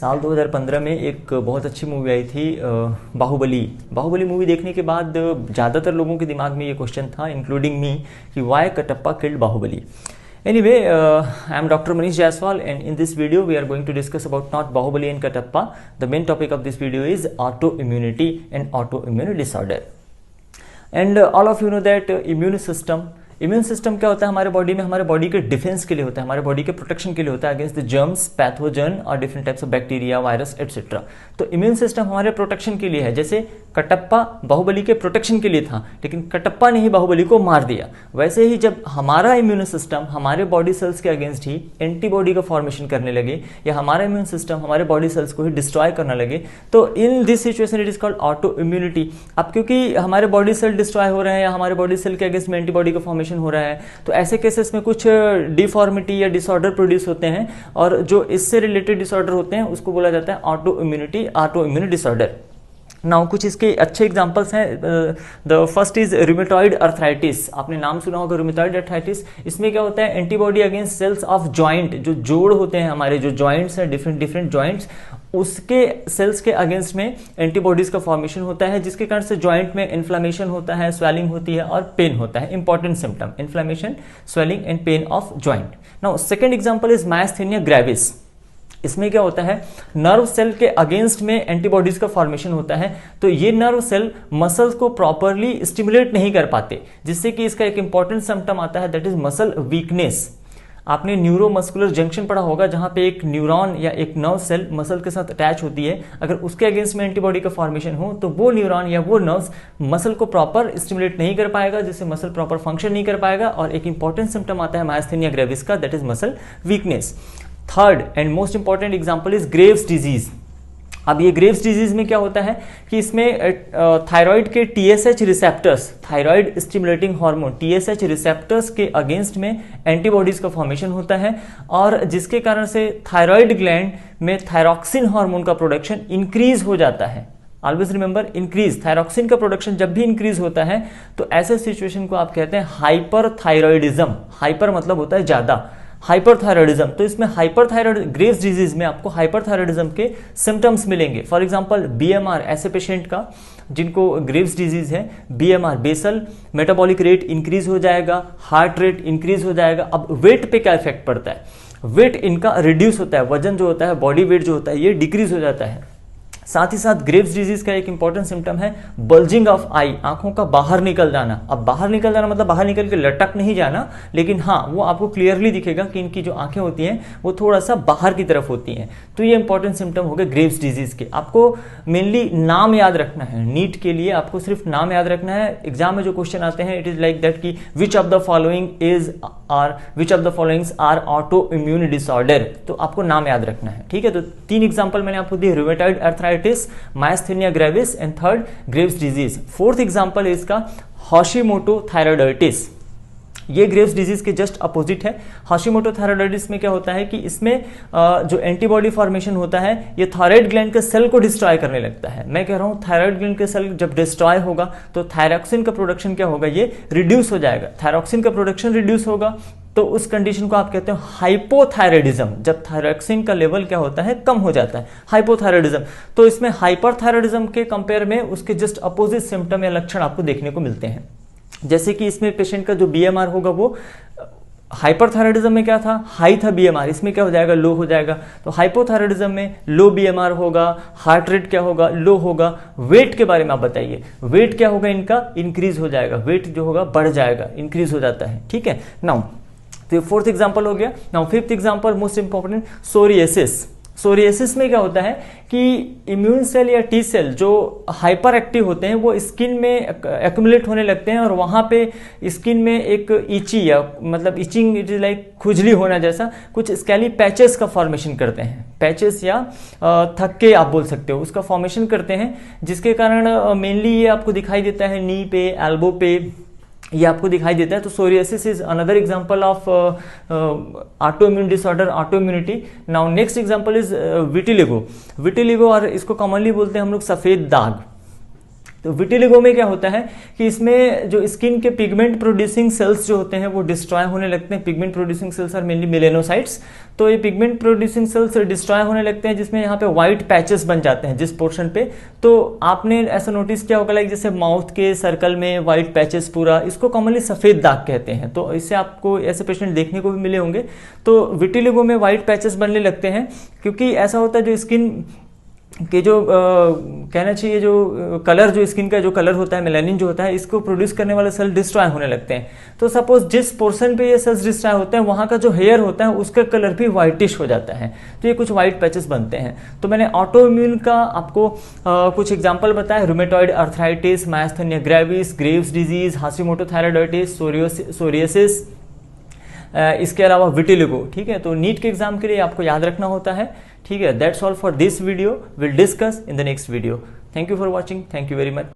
साल 2015 में एक बहुत अच्छी मूवी आई थी बाहुबली मूवी देखने के बाद ज़्यादातर लोगों के दिमाग में ये क्वेश्चन था इंक्लूडिंग मी कि why Kattappa killed Baahubali. Anyway, I am Dr. Manish Jaiswal and in this video we are going to discuss about not Bahubali and Katappa. The main topic of this video is autoimmunity and autoimmune disorder. And all of you know that immune system क्या होता है हमारे body में, हमारे body के defence के लिए होता है, हमारे बॉडी के प्रोटेक्शन के लिए होता है अगेंस्ट द जर्म्स, पैथोजन और different types of bacteria, virus etcetera. तो इम्यून सिस्टम हमारे प्रोटेक्शन के लिए है. जैसे कटप्पा बाहुबली के प्रोटेक्शन के लिए था, लेकिन कटप्पा ने ही बाहुबली को मार दिया. वैसे ही जब हमारा इम्यून सिस्टम हमारे बॉडी सेल्स के अगेंस्ट ही एंटीबॉडी का फॉर्मेशन करने लगे या हमारा इम्यून सिस्टम हमारे बॉडी सेल्स को ही डिस्ट्रॉय करने लगे, तो in this situation it is called auto immunity. अब क्योंकि हमारे बॉडी सेल डिस्ट्रॉय हो रहे हैं या हमारे बॉडी सेल के अगेंस्ट में एंटीबॉडी का फॉर्मेशन हो रहा है, तो ऐसे केसेस में कुछ डिफॉर्मिटी या डिसऑर्डर प्रोड्यूस होते हैं और जो इससे रिलेटेड डिसऑर्डर होते हैं उसको बोला जाता है auto immunity, auto immune disorder. Now कुछ इसके अच्छे एग्जांपल्स हैं. The first is rheumatoid arthritis. आपने नाम सुना होगा रूमेटॉइड अर्थराइटिस. इसमें क्या होता है, antibody against cells of joint, जो जोड़ होते हैं हमारे, जो जॉइंट्स हैं, डिफरेंट जॉइंट्स, उसके सेल्स के अगेंस्ट में एंटीबॉडीज का फॉर्मेशन होता है, जिसके कारण से जॉइंट में इन्फ्लामेशन होता है, स्वेलिंग होती है और पेन होता है. Important symptom inflammation, swelling and pain of joint. Now second example is myasthenia gravis. इसमें क्या होता है, नर्व सेल के अगेंस्ट में एंटीबॉडीज का फॉर्मेशन होता है. तो ये नर्व सेल मसल्स को प्रॉपरली स्टिमुलेट नहीं कर पाते, जिससे कि इसका एक इंपॉर्टेंट सिम्टम आता है, दैट इज मसल वीकनेस. आपने न्यूरोमस्कुलर जंक्शन पढ़ा होगा, जहां पे एक न्यूरॉन या एक नर्व सेल मसल के साथ अटैच होती है. अगर उसके अगेंस्ट में एंटीबॉडी का फॉर्मेशन हो तो वो न्यूरॉन या वो नर्व्स मसल को प्रॉपर स्टिमुलेट नहीं कर पाएगा, जिससे मसल प्रॉपर फंक्शन नहीं कर पाएगा और एक इंपॉर्टेंट सिम्टम आता है मायस्थेनिया ग्रेविस का, that is muscle weakness. Third and most important example is Graves disease. अब ये ग्रेव्स डिजीज में क्या होता है कि इसमें थायराइड के TSH receptors, thyroid stimulating hormone TSH receptors के अगेंस्ट में एंटीबॉडीज का फॉर्मेशन होता है और जिसके कारण से थायराइड ग्लैंड में थायरॉक्सिन हार्मोन का प्रोडक्शन इंक्रीज हो जाता है. Always remember, increase. थायरॉक्सिन का प्रोडक्शन जब भी इंक्रीज होता है तो ऐसे सिचुएशन को आप कहते हैं हाइपरथायरॉयडिज्म. हाइपर मतलब होता है ज्यादा, हाइपरथायरॉयडिज्म. तो इसमें हाइपरथायरॉयड ग्रेव्स डिजीज में आपको हाइपरथायरॉयडिज्म के सिम्टम्स मिलेंगे. फॉर एग्जांपल बीएमआर, ऐसे पेशेंट का जिनको ग्रेव्स डिजीज है, BMR basal metabolic rate increase हो जाएगा, हार्ट रेट इंक्रीज हो जाएगा. अब वेट पे क्या इफेक्ट पड़ता है, वेट इनका रिड्यूस होता है, वजन जो होता है, बॉडी वेट जो होता है, ये डिक्रीज हो जाता है. साथ ही साथ ग्रेव्स डिजीज का एक इंपॉर्टेंट सिम्टम है बल्जिंग ऑफ आई, आंखों का बाहर निकल जाना. अब बाहर निकल जाना मतलब बाहर निकल के लटक नहीं जाना, लेकिन हाँ वो आपको क्लियरली दिखेगा कि इनकी जो आंखें होती हैं वो थोड़ा सा बाहर की तरफ होती हैं. तो ये इंपॉर्टेंट सिम्टम हो गए ग्रेव्स डिजीज के. आपको मेनली नाम याद रखना है, नीट के लिए आपको सिर्फ नाम याद रखना है. एग्जाम में जो क्वेश्चन आते हैं इट इज लाइक दैट कि which of the followings are autoimmune disorder. तो आपको नाम याद रखना है, ठीक है. तो 3 एग्जाम्पल मैंने आपको दिए, rheumatoid arthritis, myasthenia gravis and third Graves disease. Fourth example है इसका हाशिमोटो थायराइडाइटिस. ये ग्रेव्स डिजीज के जस्ट अपोजिट है. हाशिमोटो थायराइडाइटिस में क्या होता है कि इसमें जो एंटीबॉडी फॉर्मेशन होता है ये थायराइड ग्लैंड के सेल को डिस्ट्रॉय करने लगता है. मैं कह रहा हूं थायराइड ग्लैंड के सेल जब डिस्ट्रॉय होगा तो थायरॉक्सिन का प्रोडक्शन क्या होगा, ये रिड्यूस हो जाएगा. थायरॉक्सिन का प्रोडक्शन रिड्यूस होगा तो उस कंडीशन को आप कहते हो हाइपोथायराइडिज्म. जब थायरॉक्सिन का लेवल क्या होता है, कम हो जाता है, हाइपोथायराइडिज्म. तो इसमें हाइपरथायराइडिज्म के कंपेयर में उसके जस्ट अपोजिट सिम्टम या लक्षण आपको देखने को मिलते हैं. जैसे कि इसमें पेशेंट का जो बीएमआर होगा वो हाइपरथायराइडिज्म में क्या था, हाई था बीएमआर, इसमें क्या हो जाएगा, लो हो जाएगा. तो हाइपोथायराइडिज्म में लो बीएमआर होगा, हार्ट रेट क्या होगा, लो होगा. वेट के बारे में आप बताइए, वेट क्या होगा इनका, इंक्रीज हो जाएगा, वेट जो होगा बढ़ जाएगा, इंक्रीज हो जाता है, ठीक है. नाउ तो फोर्थ एग्जांपल हो गया. Now fifth example most important, psoriasis. Psoriasis में क्या होता है कि इम्यून सेल या टी सेल जो हाइपर एक्टिव होते हैं वो स्किन में एक्यूमुलेट होने लगते हैं और वहां पे स्किन में एक इची या मतलब इचिंग, इट इज लाइक खुजली होना जैसा, कुछ स्कैली पैचेस का फॉर्मेशन करते हैं. पैचेस या थक्के आप बोल सकते हो, उसका फॉर्मेशन करते हैं, जिसके कारण मेनली ये आपको दिखाई देता है नी पे, एल्बो पे, ये आपको दिखाई देता है. तो psoriasis is another example of autoimmune disorder, autoimmunity. Now next example is vitiligo. Vitiligo और इसको कॉमनली बोलते हैं हम लोग सफेद दाग. तो विटिलिगो में क्या होता है कि इसमें जो स्किन के पिगमेंट प्रोड्यूसिंग सेल्स जो होते हैं वो डिस्ट्रॉय होने लगते हैं। Pigment producing cells are mainly melanocytes. तो ये पिगमेंट प्रोड्यूसिंग सेल्स डिस्ट्रॉय होने लगते हैं, जिसमें यहाँ पे व्हाइट पैचेस बन जाते हैं जिस पोर्शन पे। तो आपने ऐसा नोटिस किया होगा, लाइक जैसे माउथ के सर्कल में व्हाइट पैचेस पूरा, इसको कॉमनली सफेद दाग कहते हैं। तो इससे आपको ऐसे पेशेंट देखने को भी मिले होंगे। तो विटिलिगो में व्हाइट पैचेस बनने लगते हैं, क्योंकि ऐसा होता है जो स्किन कि जो कहना चाहिए जो कलर, जो स्किन का जो कलर होता है, मेलानिन जो होता है, इसको प्रोड्यूस करने वाले सेल डिस्ट्रॉय होने लगते हैं। तो सपोज जिस पोर्शन पे ये सेल्स डिस्ट्रॉय होते हैं वहाँ का जो हेयर होता है उसका कलर भी व्हाइटिश हो जाता है। तो ये कुछ व्हाइट पैचेस बनते हैं। तो मैंने ऑटो इम्यून का आपको कुछ एग्जाम्पल बताया, rheumatoid arthritis, myasthenia gravis, Graves disease, Hashimoto thyroiditis, psoriasis, इसके अलावा विटिलिगो। ठीक है, तो नीट के एग्जाम के लिए आपको याद रखना होता है। ठीक है, that's all for this video, will discuss in the next video. Thank you for watching, thank you very much.